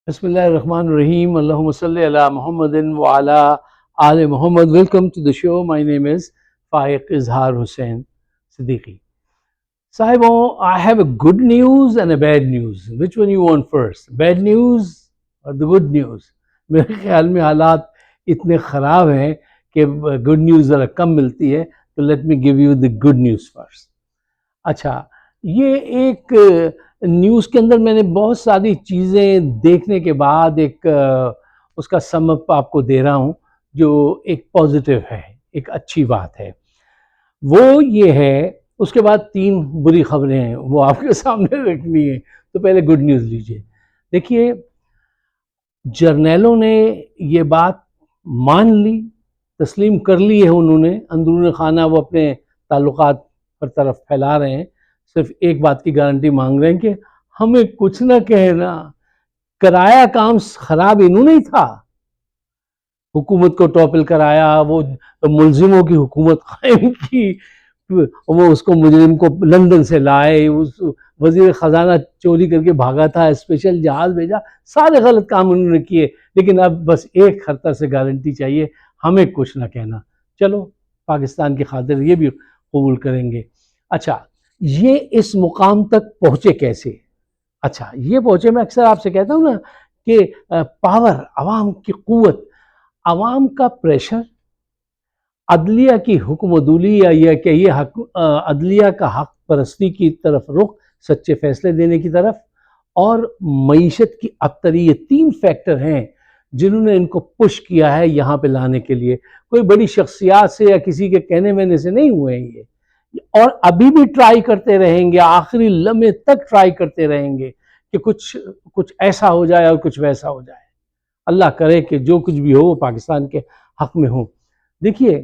بسم اللہ الرحمن الرحیم اللہم صلی علی محمد وعلی آل محمد. Welcome to the show. My name is Faiq Izhar Hussain Siddiqui. صاحبوں, I have a good news and a bad news. Which one you want first? Bad news or the good news? میرے خیال میں حالات اتنے خراب ہیں کہ good news ذرا کم ملتی ہے, تو let me give you the good news first. اچھا, یہ ایک نیوز کے اندر میں نے بہت ساری چیزیں دیکھنے کے بعد ایک اس کا سم اپ آپ کو دے رہا ہوں جو ایک پازیٹیو ہے, ایک اچھی بات ہے. وہ یہ ہے, اس کے بعد 3 بری خبریں ہیں وہ آپ کے سامنے رکھنی ہے. تو پہلے گڈ نیوز لیجئے. دیکھیے, جرنیلوں نے یہ بات مان لی, تسلیم کر لی ہے انہوں نے. اندرون خانہ وہ اپنے تعلقات پر طرف پھیلا رہے ہیں, صرف ایک بات کی گارنٹی مانگ رہے ہیں کہ ہمیں کچھ نہ کہنا. کرایا کام خراب انہوں نے تھا, حکومت کو ٹاپل کرایا, وہ ملزموں کی حکومت قائم کی, وہ اس کو مجرم کو لندن سے لائے, اس وزیر خزانہ چوری کر کے بھاگا تھا, اسپیشل جہاز بھیجا, سارے غلط کام انہوں نے کیے. لیکن اب بس ایک خرطہ سے گارنٹی چاہیے, ہمیں کچھ نہ کہنا. چلو پاکستان کی خاطر یہ بھی قبول کریں گے. اچھا, یہ اس مقام تک پہنچے کیسے؟ اچھا, یہ پہنچے, میں اکثر آپ سے کہتا ہوں نا کہ پاور, عوام کی قوت, عوام کا پریشر, عدلیہ کی حکم عدولی, یا کہ یہ عدلیہ کا حق پرستی کی طرف رخ, سچے فیصلے دینے کی طرف, اور معیشت کی ابتری, یہ 3 فیکٹر ہیں جنہوں نے ان کو پش کیا ہے یہاں پہ لانے کے لیے. کوئی بڑی شخصیات سے یا کسی کے کہنے وہنے سے نہیں ہوئے ہیں یہ, اور ابھی بھی ٹرائی کرتے رہیں گے, آخری لمحے تک ٹرائی کرتے رہیں گے کہ کچھ ایسا ہو جائے اور کچھ ویسا ہو جائے. اللہ کرے کہ جو کچھ بھی ہو وہ پاکستان کے حق میں ہو. دیکھیے,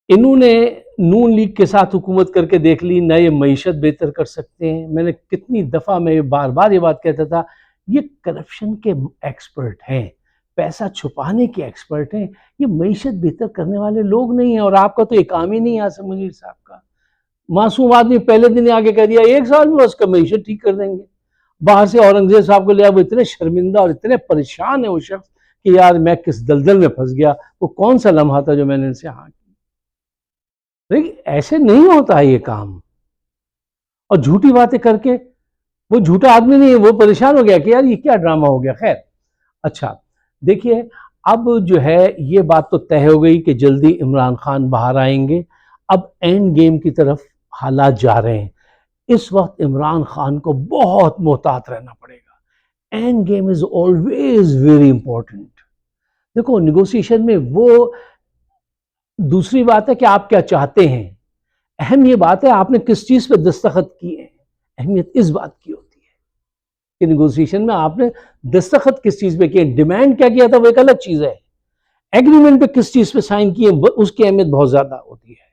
انہوں نے نون لیگ کے ساتھ حکومت کر کے دیکھ لی, نہ یہ معیشت بہتر کر سکتے ہیں. میں نے کتنی دفعہ میں بار بار یہ بات کہتا تھا, یہ کرپشن کے ایکسپرٹ ہیں, پیسہ چھپانے کے ایکسپرٹ ہیں, یہ معیشت بہتر کرنے والے لوگ نہیں ہیں. اور آپ کا تو ایک کام ہی نہیں ہے آصف منیر صاحب کا. معصوم آدمی پہلے دن آگے کہہ دیا 1 سال میں اس کا معیشت ٹھیک کر دیں گے. باہر سے اورنگزیب صاحب کو لیا, وہ اتنے شرمندہ اور اتنے پریشان ہے وہ شخص کہ یار میں کس دلدل میں پھنس گیا, وہ کون سا لمحہ تھا جو میں نے ان سے ہاں کی. لیکن ایسے نہیں ہوتا ہے یہ کام, اور جھوٹی باتیں کر کے, وہ جھوٹا آدمی نہیں ہے, وہ پریشان ہو گیا کہ یار یہ کیا ڈرامہ ہو گیا. خیر, اچھا دیکھیے, اب جو ہے یہ بات تو طے ہو گئی کہ جلدی عمران خان باہر آئیں گے. اب اینڈ گیم کی طرف حالات جا رہے ہیں. اس وقت عمران خان کو بہت محتاط رہنا پڑے گا. End game is always very important. دیکھو, نیگوسیشن میں وہ دوسری بات ہے کہ آپ کیا چاہتے ہیں, اہم یہ بات ہے آپ نے کس چیز پہ دستخط کیے ہیں. اہمیت اس بات کی ہوتی ہے کہ نیگوسیشن میں آپ نے دستخط کس چیز پہ کیے, ڈیمانڈ کیا تھا وہ ایک الگ چیز ہے, ایگریمنٹ پہ کس چیز پہ سائن کیے اس کی اہمیت بہت زیادہ ہوتی ہے,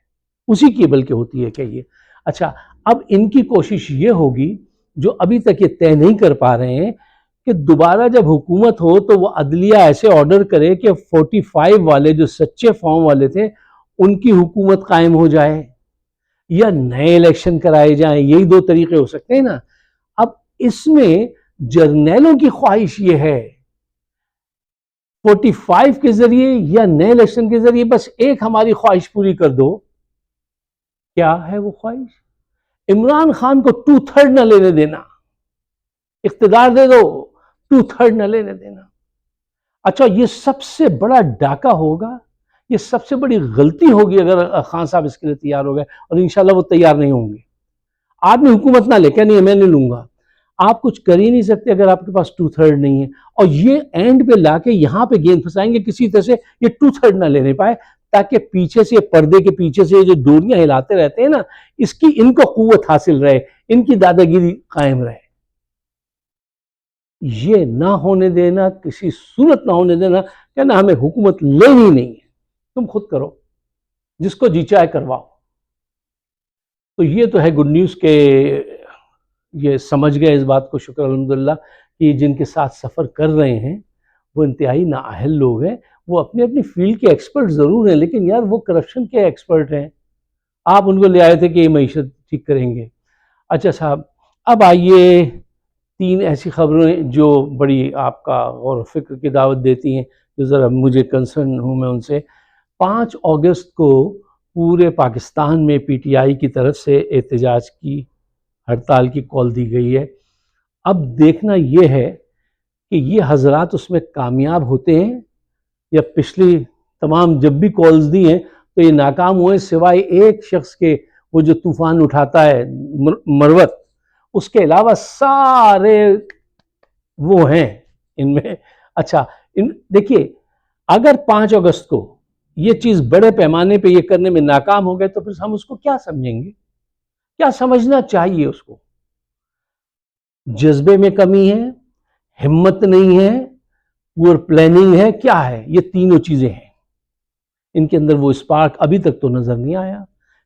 اسی کی بلکہ ہوتی ہے کہ یہ. اچھا, اب ان کی کوشش یہ ہوگی, جو ابھی تک یہ طے نہیں کر پا رہے ہیں, کہ دوبارہ جب حکومت ہو تو وہ عدلیہ ایسے آرڈر کرے کہ 45 والے جو سچے فارم والے تھے ان کی حکومت قائم ہو جائے, یا نئے الیکشن کرائے جائیں. یہی 2 طریقے ہو سکتے ہیں نا. اب اس میں جرنیلوں کی خواہش یہ ہے 45 کے ذریعے یا نئے الیکشن کے ذریعے بس ایک ہماری خواہش پوری کر دو. کیا ہے وہ خواہش؟ عمران خان کو 2/3 نہ لینے دینا, اقتدار دے دو, 2/3 نہ لینے دینا. اچھا, یہ سب سے بڑا ڈاکہ ہوگا, یہ سب سے بڑی غلطی ہوگی اگر خان صاحب اس کے لیے تیار ہو گئے, اور انشاءاللہ وہ تیار نہیں ہوں گے. آپ نے حکومت نہ لے کے نہیں, میں نہیں لوں گا. آپ کچھ کر ہی نہیں سکتے اگر آپ کے پاس 2/3 نہیں ہے, اور یہ اینڈ پہ لا کے یہاں پہ گیند پھنسائیں گے کسی طرح سے یہ 2/3 نہ لینے پائے, تاکہ پیچھے سے, پردے کے پیچھے سے جو ڈوریاں ہلاتے رہتے ہیں نا, اس کی ان کو قوت حاصل رہے, ان کی دادا گیری قائم رہے. یہ نہ ہونے دینا, کسی صورت نہ ہونے دینا. کہنا ہمیں حکومت لینی نہیں ہے, تم خود کرو, جس کو جی چاہے کرواؤ. تو یہ تو ہے گڈ نیوز کہ یہ سمجھ گئے اس بات کو, شکر الحمدللہ, کہ جن کے ساتھ سفر کر رہے ہیں وہ انتہائی نااہل لوگ ہیں. وہ اپنی اپنی فیلڈ کے ایکسپرٹ ضرور ہیں, لیکن یار وہ کرپشن کے ایکسپرٹ ہیں. آپ ان کو لے آئے تھے کہ یہ معیشت ٹھیک کریں گے. اچھا صاحب, اب آئیے 3 ایسی خبریں جو بڑی آپ کا غور و فکر کی دعوت دیتی ہیں، جو ذرا مجھے کنسرن ہوں میں ان سے۔ 5 اگست کو پورے پاکستان میں پی ٹی آئی کی طرف سے احتجاج کی، ہڑتال کی کال دی گئی ہے۔ اب دیکھنا یہ ہے کہ یہ حضرات اس میں کامیاب ہوتے ہیں یا پچھلی تمام جب بھی کالز دی ہیں تو یہ ناکام ہوئے، سوائے ایک شخص کے، وہ جو طوفان اٹھاتا ہے مروت، اس کے علاوہ سارے وہ ہیں ان میں۔ اچھا دیکھیے، اگر 5 اگست کو یہ چیز بڑے پیمانے پہ یہ کرنے میں ناکام ہو گئے تو پھر ہم اس کو کیا سمجھیں گے؟ کیا سمجھنا چاہیے اس کو؟ جذبے میں کمی ہے، ہمت نہیں ہے، پور پلاننگ ہے، کیا ہے؟ یہ تینوں چیزیں ہیں ان کے اندر۔ وہ اسپارک ابھی تک تو نظر نہیں آیا،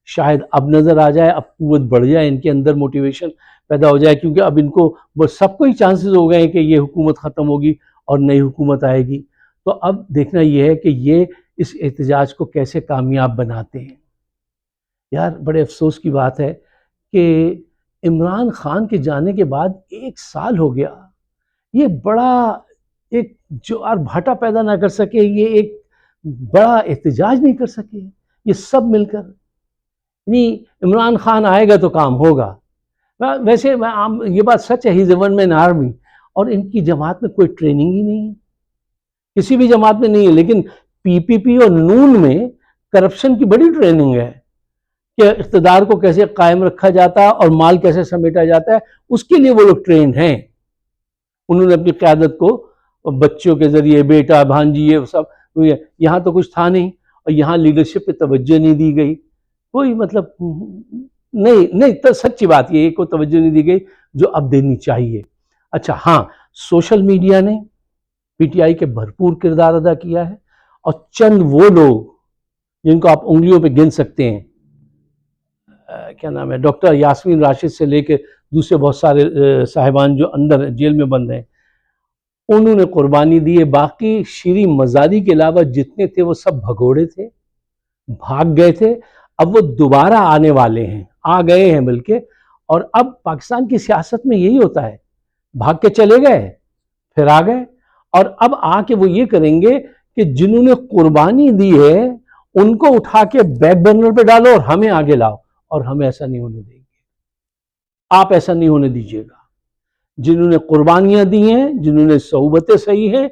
شاید اب نظر آ جائے، اب قوت بڑھ جائے، ان کے اندر موٹیویشن پیدا ہو جائے، کیونکہ اب ان کو سب کو ہی چانسز ہو گئے ہیں کہ یہ حکومت ختم ہوگی اور نئی حکومت آئے گی۔ تو اب دیکھنا یہ ہے کہ یہ اس احتجاج کو کیسے کامیاب بناتے ہیں۔ یار بڑے افسوس کی بات ہے کہ عمران خان کے جانے کے بعد 1 سال ہو گیا، یہ بڑا ایک جوار بھاٹا پیدا نہ کر سکے، یہ ایک بڑا احتجاج نہیں کر سکے، یہ سب مل کر۔ نہیں، عمران خان آئے گا تو کام ہوگا۔ ویسے یہ بات سچ ہے، ہی از اے ون مین آرمی، اور ان کی جماعت میں کوئی ٹریننگ ہی نہیں ہے، کسی بھی جماعت میں نہیں ہے، لیکن پی پی پی اور نون میں کرپشن کی بڑی ٹریننگ ہے کہ اقتدار کو کیسے قائم رکھا جاتا ہے اور مال کیسے سمیٹا جاتا ہے، اس کے لیے وہ لوگ ٹرینڈ ہیں۔ انہوں نے اپنی قیادت کو بچوں کے ذریعے، بیٹا بھانجی، یہ سب، یہاں تو کچھ تھا نہیں، اور یہاں لیڈرشپ پہ توجہ نہیں دی گئی، کوئی مطلب نہیں، تو سچی بات یہ کوئی توجہ نہیں دی گئی جو اب دینی چاہیے۔ اچھا ہاں، سوشل میڈیا نے پی ٹی آئی کے بھرپور کردار ادا کیا ہے، اور چند وہ لوگ جن کو آپ انگلیوں پہ گن سکتے ہیں، کیا نام ہے، ڈاکٹر یاسمین راشد سے لے کے دوسرے بہت سارے صاحبان جو اندر جیل میں بند ہیں، انہوں نے قربانی دی ہے۔ باقی شیریں مزاری کے علاوہ جتنے تھے وہ سب بھگوڑے تھے، بھاگ گئے تھے، اب وہ دوبارہ آنے والے ہیں، آ گئے ہیں بلکہ۔ اور اب پاکستان کی سیاست میں یہی ہوتا ہے، بھاگ کے چلے گئے پھر آ گئے، اور اب آ کے وہ یہ کریں گے کہ جنہوں نے قربانی دی ہے ان کو اٹھا کے بیک برنر پہ ڈالو اور ہمیں آگے لاؤ، اور ہم ایسا نہیں ہونے دیں گے، آپ ایسا نہیں ہونے دیجیے گا۔ جنہوں نے قربانیاں دی ہیں، جنہوں نے صحبتیں صحیح ہیں،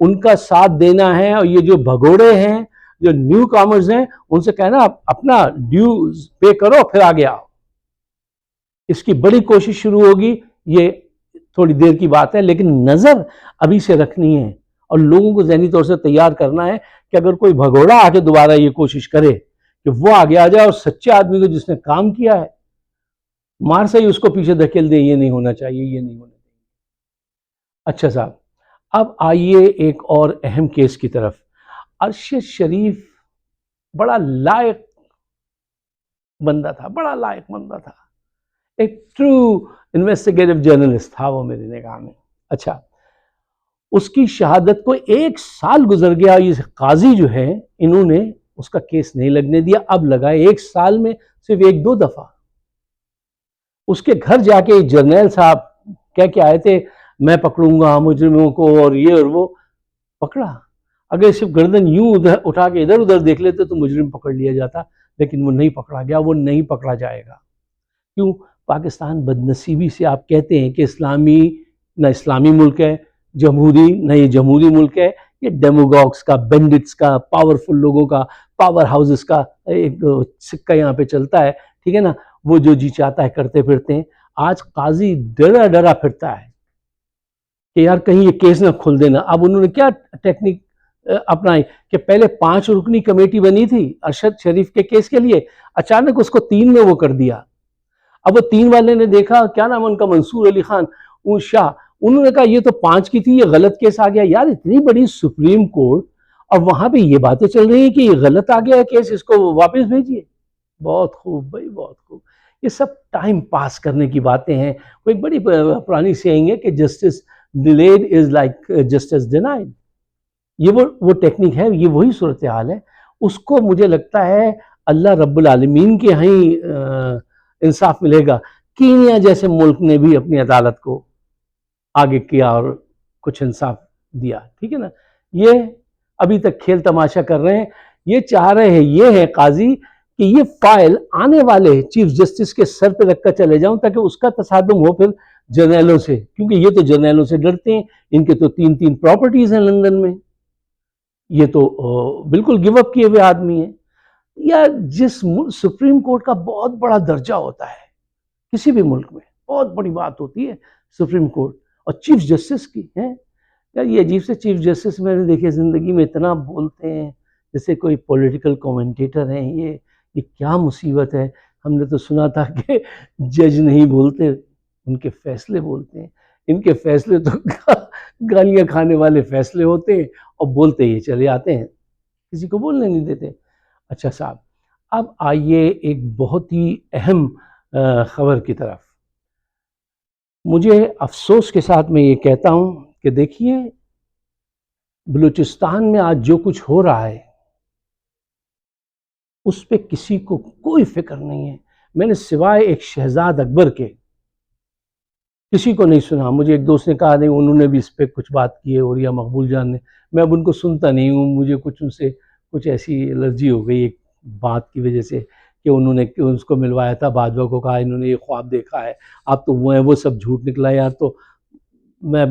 ان کا ساتھ دینا ہے، اور یہ جو بھگوڑے ہیں، جو نیو کامرز ہیں، ان سے کہنا اپنا ڈیوز پے کرو پھر آگے آؤ۔ اس کی بڑی کوشش شروع ہوگی، یہ تھوڑی دیر کی بات ہے، لیکن نظر ابھی سے رکھنی ہے اور لوگوں کو ذہنی طور سے تیار کرنا ہے کہ اگر کوئی بھگوڑا آ کے دوبارہ یہ کوشش کرے کہ وہ آگے آ جائے اور سچے آدمی کو جس نے کام کیا ہے مار سے ہی اس کو پیچھے دھکیل دے، یہ نہیں ہونا چاہیے، یہ نہیں ہونا چاہیے۔ اچھا صاحب، اب آئیے ایک اور اہم کیس کی طرف۔ ارشد شریف بڑا لائق بندہ تھا، بڑا لائق بندہ تھا، ایک ٹرو انویسٹیگیٹو جرنلسٹ تھا وہ میری نگاہ میں۔ اچھا، اس کی شہادت کو 1 سال گزر گیا، یہ قاضی جو ہے انہوں نے اس کا کیس نہیں لگنے دیا، اب لگا 1 سال میں صرف 1-2 دفعہ۔ اس کے گھر جا کے جرنیل صاحب کہہ کے آئے تھے میں پکڑوں گا مجرموں کو اور یہ اور وہ، پکڑا؟ اگر صرف گردن یوں اٹھا کے ادھر ادھر دیکھ لیتے تو مجرم پکڑ لیا جاتا، لیکن وہ نہیں پکڑا گیا، وہ نہیں پکڑا جائے گا۔ کیوں؟ پاکستان بدنصیبی سے آپ کہتے ہیں کہ نہ اسلامی ملک ہے، جمہوری نہ یہ جمہوری ملک ہے، یہ ڈیموگاگس کا، بینڈٹس کا، پاورفل لوگوں کا، پاور ہاؤسز کا ایک سکہ یہاں پہ چلتا ہے، ٹھیک ہے نا، وہ جو جی چاہتا ہے کرتے پھرتے ہیں۔ آج قاضی ڈرا ڈرا پھرتا ہے کہ یار کہیں یہ کیس نہ کھل دینا۔ اب انہوں نے کیا ٹیکنیک اپنائی کہ پہلے 5 رکنی کمیٹی بنی تھی ارشد شریف کے کیس کے لیے، اچانک اس کو 3 میں وہ کر دیا۔ اب وہ 3 والے نے دیکھا، کیا نام ان کا، منصور علی خان شاہ، انہوں نے کہا یہ تو 5 کی تھی، یہ غلط کیس آ گیا۔ یار اتنی بڑی سپریم کورٹ اور وہاں پہ یہ باتیں چل رہی ہیں کہ یہ غلط آ گیا ہے کیس، اس کو واپس بھیجیے۔ بہت خوب بھائی، بہت خوب۔ یہ سب ٹائم پاس کرنے کی باتیں ہیں۔ وہ ایک بڑی پرانی سیئنگ ہے کہ justice delayed is like justice denied, یہ وہ ٹیکنیک ہے، یہ وہی صورتحال ہے۔ اس کو مجھے لگتا ہے اللہ رب العالمین کے ہی انصاف ملے گا۔ کینیا جیسے ملک نے بھی اپنی عدالت کو آگے کیا اور کچھ انصاف دیا. ٹھیک ہے نا. یہ ابھی تک کھیل تماشا کر رہے ہیں. یہ چاہ رہے ہیں یہ ہے قاضی کہ یہ فائل آنے والے چیف جسٹس کے سر پہ رکھ کر چلے جاؤں تاکہ اس کا تصادم ہو پھر جرنیلوں سے, کیونکہ یہ تو جرنیلوں سے ڈرتے ہیں. ان کے تو 3 پراپرٹیز ہیں لندن میں. یہ تو بالکل گیو اپ کیے ہوئے آدمی ہیں. یا جس سپریم کورٹ کا بہت بڑا درجہ ہوتا ہے کسی بھی ملک میں, بہت بڑی بات ہوتی ہے سپریم کورٹ, اور چیف جسٹس کی ہے. یار یہ عجیب سے چیف جسٹس میں نے دیکھے زندگی میں, اتنا بولتے ہیں جیسے کوئی پولیٹیکل کومنٹیٹر ہیں. یہ کیا مصیبت ہے. ہم نے تو سنا تھا کہ جج نہیں بولتے, ان کے فیصلے بولتے ہیں. ان کے فیصلے تو گالیاں کھانے والے فیصلے ہوتے ہیں, اور بولتے ہی چلے آتے ہیں, کسی کو بولنے نہیں دیتے. اچھا صاحب, اب آئیے ایک بہت ہی اہم خبر کی طرف. مجھے افسوس کے ساتھ میں یہ کہتا ہوں کہ دیکھیے بلوچستان میں آج جو کچھ ہو رہا ہے اس پہ کسی کو کوئی فکر نہیں ہے. میں نے سوائے ایک شہزاد اکبر کے کسی کو نہیں سنا. مجھے ایک دوست نے کہا نہیں انہوں نے بھی اس پہ کچھ بات کی ہے, اور یا مقبول جان نے. میں اب ان کو سنتا نہیں ہوں. مجھے کچھ ان سے کچھ ایسی الرجی ہو گئی ایک بات کی وجہ سے کہ انہوں نے اس کو ملوایا تھا باجوہ کو, کہا انہوں نے یہ خواب دیکھا ہے. اب تو وہ ہیں وہ سب جھوٹ نکلا یار. تو میں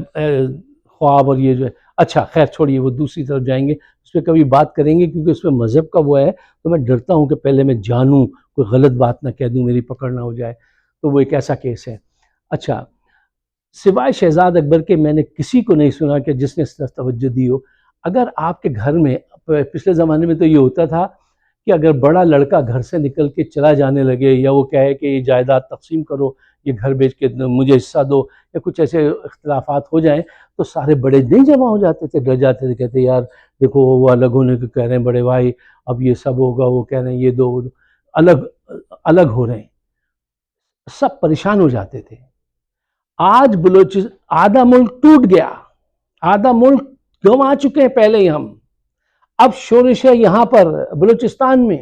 خواب اور یہ جو ہے, اچھا خیر چھوڑیے, وہ دوسری طرف جائیں گے, اس پہ کبھی بات کریں گے, کیونکہ اس پہ مذہب کا وہ ہے. تو میں ڈرتا ہوں کہ پہلے میں جانوں, کوئی غلط بات نہ کہہ دوں, میری پکڑ نہ ہو جائے. تو وہ ایک ایسا کیس ہے. اچھا, سوائے شہزاد اکبر کے میں نے کسی کو نہیں سنا کہ جس نے اس طرف توجہ دی ہو. اگر آپ کے گھر میں, پچھلے زمانے میں تو یہ ہوتا تھا کہ اگر بڑا لڑکا گھر سے نکل کے چلا جانے لگے, یا وہ کہے کہ یہ جائیداد تقسیم کرو, یہ گھر بیچ کے مجھے حصہ دو, یا کچھ ایسے اختلافات ہو جائیں, تو سارے بڑے نہیں جمع ہو جاتے تھے, ڈر جاتے تھے, کہتے یار دیکھو وہ الگ ہونے کو کہہ رہے ہیں بڑے بھائی, اب یہ سب ہوگا, وہ کہہ رہے ہیں یہ دو, الگ ہو رہے ہیں, سب پریشان ہو جاتے تھے. آج آدھا ملک ٹوٹ گیا, آدھا ملک گنوا چکے ہیں پہلے ہی ہم. اب شورش ہے یہاں پر بلوچستان میں,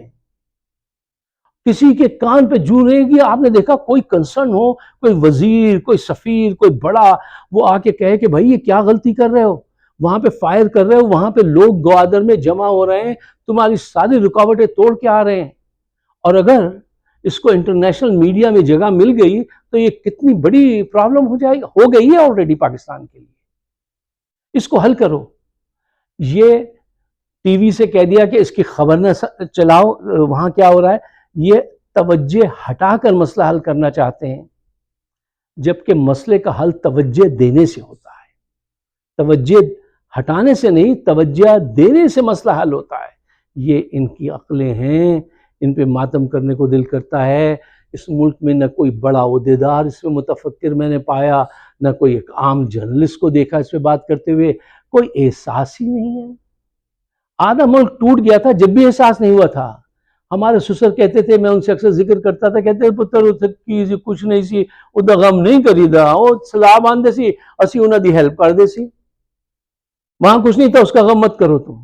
کسی کے کان پہ جو رہے گی. آپ نے دیکھا کوئی کنسرن ہو, کوئی وزیر, کوئی سفیر, کوئی بڑا, وہ آ کے کہے کہ بھائی یہ کیا غلطی کر رہے ہو, وہاں پہ فائر کر رہے ہو, وہاں پہ لوگ گوادر میں جمع ہو رہے ہیں, تمہاری ساری رکاوٹیں توڑ کے آ رہے ہیں. اور اگر اس کو انٹرنیشنل میڈیا میں جگہ مل گئی تو یہ کتنی بڑی پرابلم ہو جائے گی, ہو گئی ہے آلریڈی پاکستان کے لیے. اس کو حل کرو. یہ ٹی وی سے کہہ دیا کہ اس کی خبر نہ چلاؤ, وہاں کیا ہو رہا ہے, یہ توجہ ہٹا کر مسئلہ حل کرنا چاہتے ہیں, جبکہ مسئلے کا حل توجہ دینے سے ہوتا ہے. توجہ ہٹانے سے نہیں, توجہ دینے سے مسئلہ حل ہوتا ہے. یہ ان کی عقلیں ہیں, ان پہ ماتم کرنے کو دل کرتا ہے. اس ملک میں نہ کوئی بڑا عہدیدار اس میں متفکر میں نے پایا, نہ کوئی ایک عام جرنلسٹ کو دیکھا اس پہ بات کرتے ہوئے. کوئی احساس ہی نہیں ہے. آدھا ملک ٹوٹ گیا تھا جب بھی احساس نہیں ہوا تھا. ہمارے سسر کہتے تھے, میں ان سے اکثر ذکر کرتا تھا, کہتے پتر کچھ نہیں سی وہ غم نہیں کری دا, وہ سلاح باندھے سی, اسی انہاں دی ہیلپ کر دے سی, وہاں کچھ نہیں تھا, اس کا غم مت کرو تم.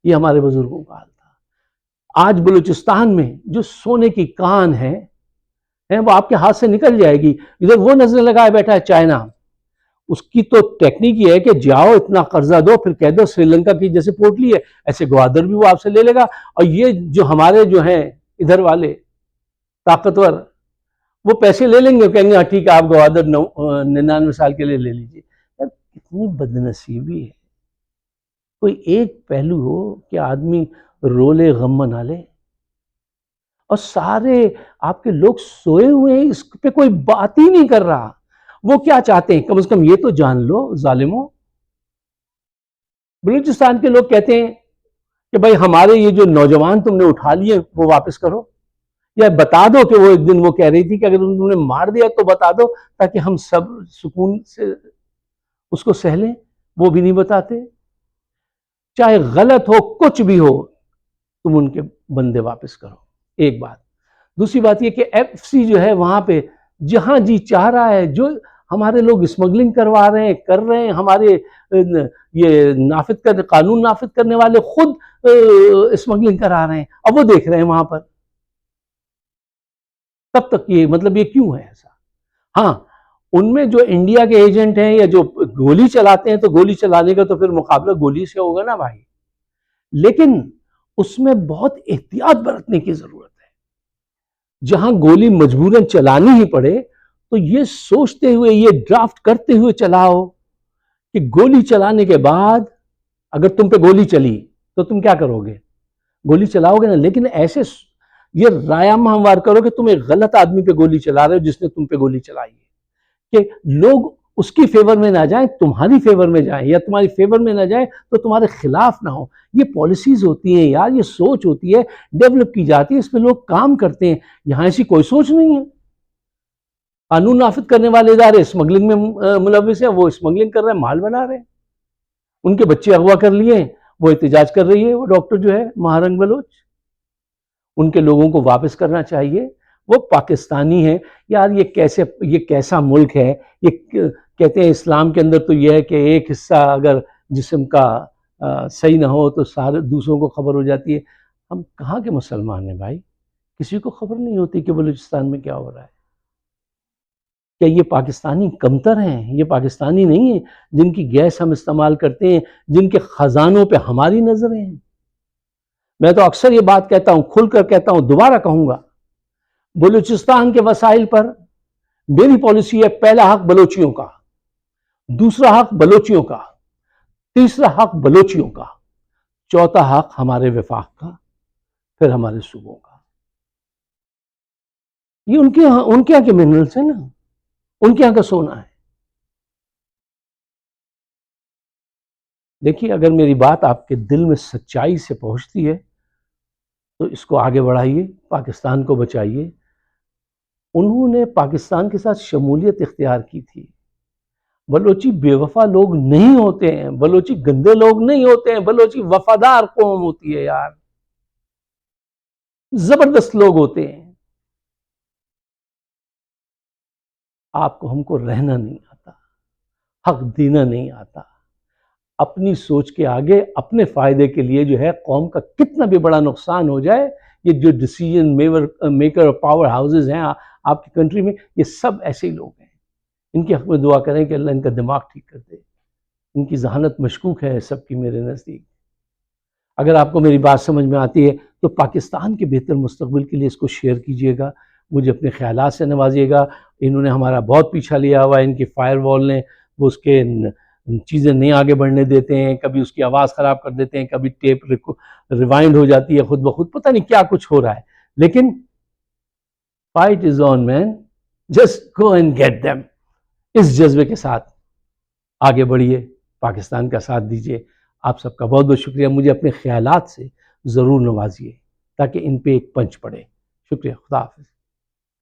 یہ ہمارے بزرگوں کا حال تھا. آج بلوچستان میں جو سونے کی کان ہے وہ آپ کے ہاتھ سے نکل جائے گی. ادھر وہ نظریں لگائے بیٹھا ہے چائنا, اس کی تو ٹیکنیک یہ ہے کہ جاؤ اتنا قرضہ دو, پھر کہہ دو سری لنکا کی جیسے پورٹ لی ہے ایسے گوادر بھی وہ آپ سے لے لے گا. اور یہ جو ہمارے جو ہیں ادھر والے طاقتور, وہ پیسے لے لیں گے, کہیں گے ٹھیک ہے آپ گوادر 99 سال کے لیے لے لیجیے. یار کتنی بدنصیبی ہے. کوئی ایک پہلو ہو کہ آدمی رو لے, غم منا لے, اور سارے آپ کے لوگ سوئے ہوئے ہیں, اس پہ کوئی بات ہی نہیں کر رہا. وہ کیا چاہتے ہیں, کم از کم یہ تو جان لو ظالموں. بلوچستان کے لوگ کہتے ہیں کہ بھائی ہمارے یہ جو نوجوان تم نے اٹھا لیے وہ واپس کرو, یا بتا دو کہ وہ ایک دن وہ کہہ رہی تھی کہ اگر انہوں نے مار دیا تو بتا دو تاکہ ہم سب سکون سے اس کو سہ لیں. وہ بھی نہیں بتاتے. چاہے غلط ہو, کچھ بھی ہو, تم ان کے بندے واپس کرو. ایک بات. دوسری بات یہ کہ ایف سی جو ہے وہاں پہ جہاں جی چاہ رہا ہے, جو ہمارے لوگ اسمگلنگ کروا رہے ہیں, کر رہے ہیں, ہمارے یہ قانون نافذ کرنے والے خود اسمگلنگ کرا رہے ہیں, اب وہ دیکھ رہے ہیں وہاں پر. تب تک یہ مطلب یہ کیوں ہے ایسا؟ ہاں, ان میں جو انڈیا کے ایجنٹ ہیں یا جو گولی چلاتے ہیں تو گولی چلانے کا تو پھر مقابلہ گولی سے ہوگا نا بھائی، لیکن اس میں بہت احتیاط برتنے کی ضرورت ہے. جہاں گولی مجبوراً چلانی ہی پڑے تو یہ سوچتے ہوئے، یہ ڈرافٹ کرتے ہوئے چلاؤ کہ گولی چلانے کے بعد اگر تم پہ گولی چلی تو تم کیا کرو گے؟ گولی چلاؤ گے نا، لیکن ایسے یہ رایہ ہموار کرو کہ تم ایک غلط آدمی پہ گولی چلا رہے ہو جس نے تم پہ گولی چلائی ہے، کہ لوگ اس کی فیور میں نہ جائیں، تمہاری فیور میں جائیں، یا تمہاری فیور میں نہ جائیں تو تمہارے خلاف نہ ہو. یہ پالیسیز ہوتی ہیں یار، یہ سوچ ہوتی ہے، ڈیولپ کی جاتی ہے، اس پہ لوگ کام کرتے ہیں. یہاں ایسی کوئی سوچ نہیں ہے. قانون نافذ کرنے والے ادارے اسمگلنگ میں ملوث ہیں، وہ اسمگلنگ کر رہے ہیں، مال بنا رہے ہیں. ان کے بچے اغوا کر لیے ہیں، وہ احتجاج کر رہی ہے وہ ڈاکٹر جو ہے مہارنگ بلوچ. ان کے لوگوں کو واپس کرنا چاہیے، وہ پاکستانی ہیں. یار یہ کیسا ملک ہے؟ یہ کہتے ہیں اسلام کے اندر تو یہ ہے کہ ایک حصہ اگر جسم کا صحیح نہ ہو تو سارے دوسروں کو خبر ہو جاتی ہے. ہم کہاں کے مسلمان ہیں بھائی؟ کسی کو خبر نہیں ہوتی کہ بلوچستان میں کیا ہو رہا ہے. کیا یہ پاکستانی کمتر ہیں؟ یہ پاکستانی نہیں ہیں جن کی گیس ہم استعمال کرتے ہیں، جن کے خزانوں پہ ہماری نظریں ہیں. میں تو اکثر یہ بات کہتا ہوں، کھل کر کہتا ہوں، دوبارہ کہوں گا، بلوچستان کے وسائل پر میری پالیسی ہے: پہلا حق بلوچیوں کا، دوسرا حق بلوچیوں کا، تیسرا حق بلوچیوں کا، چوتھا حق ہمارے وفاق کا، پھر ہمارے صوبوں کا. یہ ان کے یہاں کے منرلس ہیں نا، ان کے یہاں کا سونا ہے. دیکھیے، اگر میری بات آپ کے دل میں سچائی سے پہنچتی ہے تو اس کو آگے بڑھائیے، پاکستان کو بچائیے. انہوں نے پاکستان کے ساتھ شمولیت اختیار کی تھی. بلوچی بے وفا لوگ نہیں ہوتے ہیں، بلوچی گندے لوگ نہیں ہوتے ہیں، بلوچی وفادار قوم ہوتی ہے یار، زبردست لوگ ہوتے ہیں. آپ کو ہم کو رہنا نہیں آتا، حق دینا نہیں آتا. اپنی سوچ کے آگے اپنے فائدے کے لیے جو ہے قوم کا کتنا بھی بڑا نقصان ہو جائے، یہ جو ڈیسیجن میکر پاور ہاؤسز ہیں آپ کی کنٹری میں، یہ سب ایسے ہی لوگ ہیں. ان کے حق میں دعا کریں کہ اللہ ان کا دماغ ٹھیک کر دے. ان کی ذہانت مشکوک ہے سب کی میرے نزدیک. اگر آپ کو میری بات سمجھ میں آتی ہے تو پاکستان کے بہتر مستقبل کے لیے اس کو شیئر کیجیے گا، مجھے اپنے خیالات سے نوازیے گا. انہوں نے ہمارا بہت پیچھا لیا ہوا ہے، ان کی فائر وال نے، وہ اس کے چیزیں نہیں آگے بڑھنے دیتے ہیں، کبھی اس کی آواز خراب کر دیتے ہیں، کبھی ٹیپ ریوائنڈ ہو جاتی ہے خود بخود، پتہ نہیں کیا کچھ ہو رہا ہے. لیکن fight is on man, just go and get them. اس جذبے کے ساتھ آگے بڑھیے، پاکستان کا ساتھ دیجیے. آپ سب کا بہت بہت شکریہ. مجھے اپنے خیالات سے ضرور نوازیے تاکہ ان پہ ایک پنچ پڑے. شکریہ. خدا حافظ.